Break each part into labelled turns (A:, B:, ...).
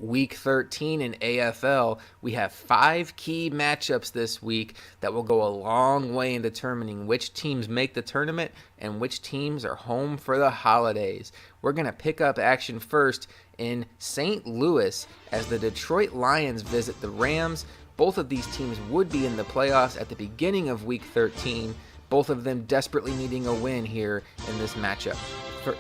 A: Week 13 in AFL, we have 5 key matchups this week that will go a long way in determining which teams make the tournament and which teams are home for the holidays. We're going to pick up action first in St. Louis as the Detroit Lions visit the Rams. Both of these teams would be in the playoffs at the beginning of Week 13, both of them desperately needing a win here in this matchup.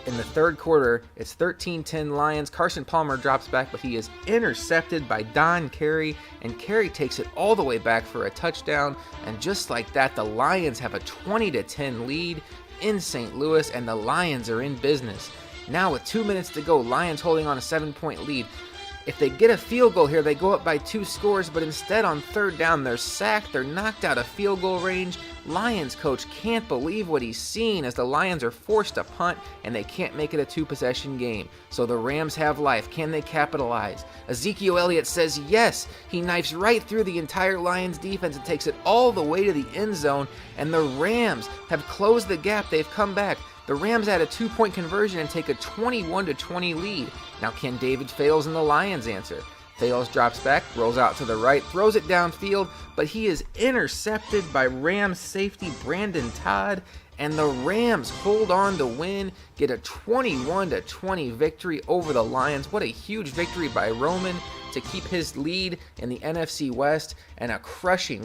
A: In the third quarter, it's 13-10 Lions. Carson Palmer drops back, but he is intercepted by Don Carey, and Carey takes it all the way back for a touchdown. And just like that, the Lions have a 20-10 lead in St. Louis, and the Lions are in business. Now with 2 minutes to go, Lions holding on a 7-point lead. If they get a field goal here, they go up by 2 scores, but instead on third down, they're sacked, they're knocked out of field goal range. Lions coach can't believe what he's seen as the Lions are forced to punt and they can't make it a 2-possession game. So the Rams have life. Can they capitalize? Ezekiel Elliott says yes. He knifes right through the entire Lions defense and takes it all the way to the end zone, and the Rams have closed the gap. They've come back. The Rams add a 2-point conversion and take a 21-20 lead. Now can David Fales and the Lions answer? Fales drops back, rolls out to the right, throws it downfield, but he is intercepted by Rams safety Brandon Todd, and the Rams hold on to win, get a 21-20 victory over the Lions. What a huge victory by Roman to keep his lead in the NFC West, and a crushing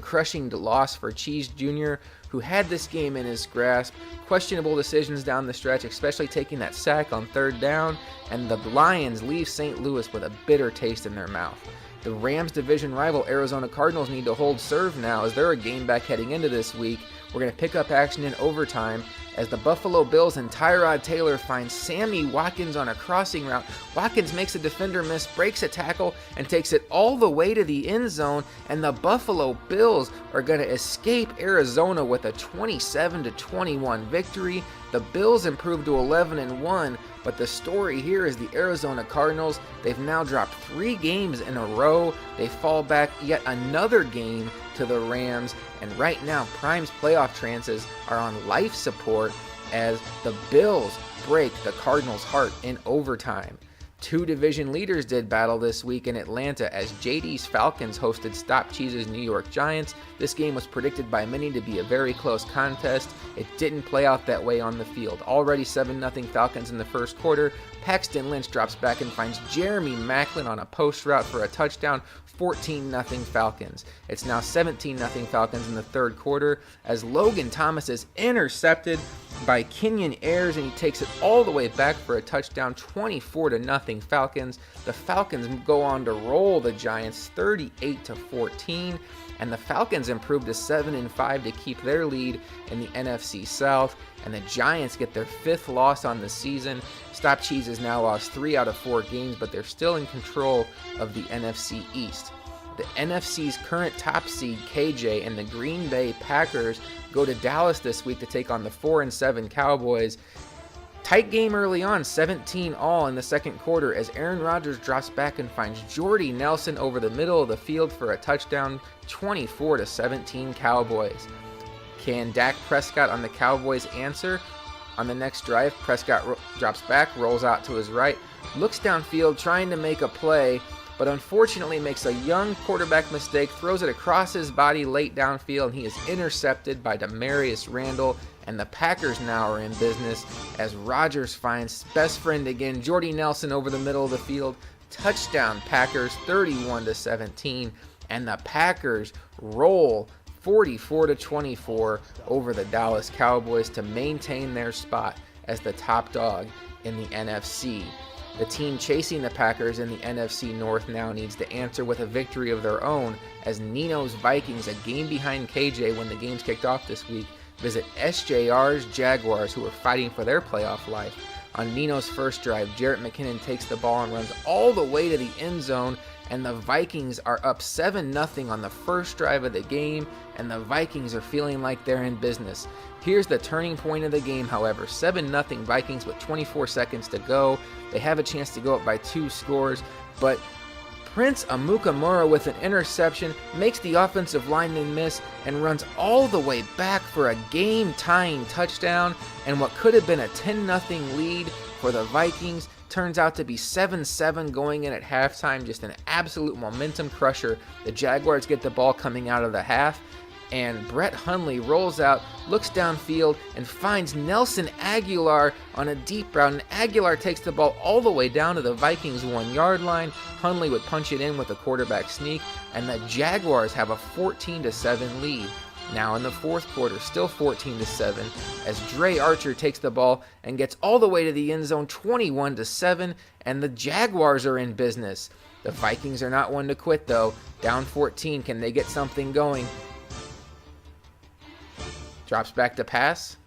A: loss for Cheese Jr., who had this game in his grasp. Questionable decisions down the stretch, especially taking that sack on third down, and the Lions leave St. Louis with a bitter taste in their mouth. The Rams division rival Arizona Cardinals need to hold serve now as they're a game back heading into this week. We're going to pick up action in overtime as the Buffalo Bills and Tyrod Taylor find Sammy Watkins on a crossing route. Watkins makes a defender miss, breaks a tackle, and takes it all the way to the end zone, and the Buffalo Bills are going to escape Arizona with a 27-21 victory. The Bills improved to 11-1, but the story here is the Arizona Cardinals. They've now dropped 3 games in a row. They fall back yet another game to the Rams, and right now Prime's playoff chances are on life support as the Bills break the Cardinals' heart in overtime. 2 division leaders did battle this week in Atlanta as JD's Falcons hosted Stop Cheese's New York Giants. This game was predicted by many to be a very close contest. It didn't play out that way on the field. Already 7-0 Falcons in the first quarter. Paxton Lynch drops back and finds Jeremy Maclin on a post route for a touchdown. 14-0 Falcons. It's now 17-0 Falcons in the third quarter as Logan Thomas is intercepted by Kenyon Ayers, and he takes it all the way back for a touchdown. 24-0 Falcons. The Falcons go on to roll the Giants 38-14, and the Falcons improve to 7-5 to keep their lead in the NFC South, and the Giants get their 5th loss on the season. Stop Cheese has now lost 3 out of 4 games, but they're still in control of the NFC East. The NFC's current top seed, KJ, and the Green Bay Packers go to Dallas this week to take on the 4-7 Cowboys. Tight game early on, 17-all in the second quarter as Aaron Rodgers drops back and finds Jordy Nelson over the middle of the field for a touchdown. 24-17 Cowboys. Can Dak Prescott on the Cowboys answer? On the next drive, Prescott drops back, rolls out to his right, looks downfield trying to make a play, but unfortunately makes a young quarterback mistake, throws it across his body late downfield, and he is intercepted by Demarius Randall, and the Packers now are in business as Rodgers finds best friend again, Jordy Nelson over the middle of the field. Touchdown Packers, 31-17, and the Packers roll 44-24 over the Dallas Cowboys to maintain their spot as the top dog in the NFC. The team chasing the Packers in the NFC North now needs to answer with a victory of their own as Nino's Vikings, a game behind KJ when the game's kicked off this week, visit SJR's Jaguars, who are fighting for their playoff life. On Nino's first drive, Jarrett McKinnon takes the ball and runs all the way to the end zone, and the Vikings are up 7-0 on the first drive of the game, and the Vikings are feeling like they're in business. Here's the turning point of the game, however. 7-0 Vikings with 24 seconds to go. They have a chance to go up by 2 scores, but Prince Amukamara with an interception makes the offensive lineman miss and runs all the way back for a game-tying touchdown, and what could have been a 10-0 lead for the Vikings turns out to be 7-7 going in at halftime. Just an absolute momentum crusher. The Jaguars get the ball coming out of the half, and Brett Hundley rolls out, looks downfield, and finds Nelson Aguilar on a deep route. And Aguilar takes the ball all the way down to the Vikings 1-yard line. Hundley would punch it in with a quarterback sneak, and the Jaguars have a 14-7 lead. Now in the fourth quarter, still 14-7, as Dre Archer takes the ball and gets all the way to the end zone, 21-7, and the Jaguars are in business. The Vikings are not one to quit, though. Down 14, can they get something going? Drops back to pass,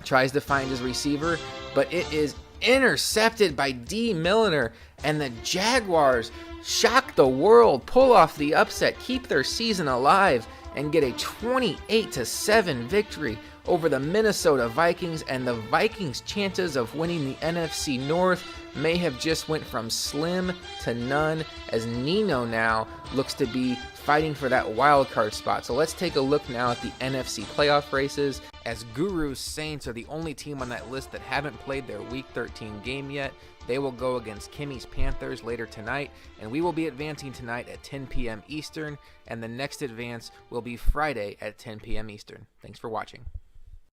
A: tries to find his receiver, but it is intercepted by D. Milliner, and the Jaguars shock the world, pull off the upset, keep their season alive, and get a 28-7 victory over the Minnesota Vikings. And the Vikings' chances of winning the NFC North may have just went from slim to none, as Nino now looks to be fighting for that wild card spot. So let's take a look now at the NFC playoff races, as Guru's Saints are the only team on that list that haven't played their Week 13 game yet. They will go against Kimmy's Panthers later tonight, and we will be advancing tonight at 10 p.m. Eastern, and the next advance will be Friday at 10 p.m. Eastern. Thanks for watching.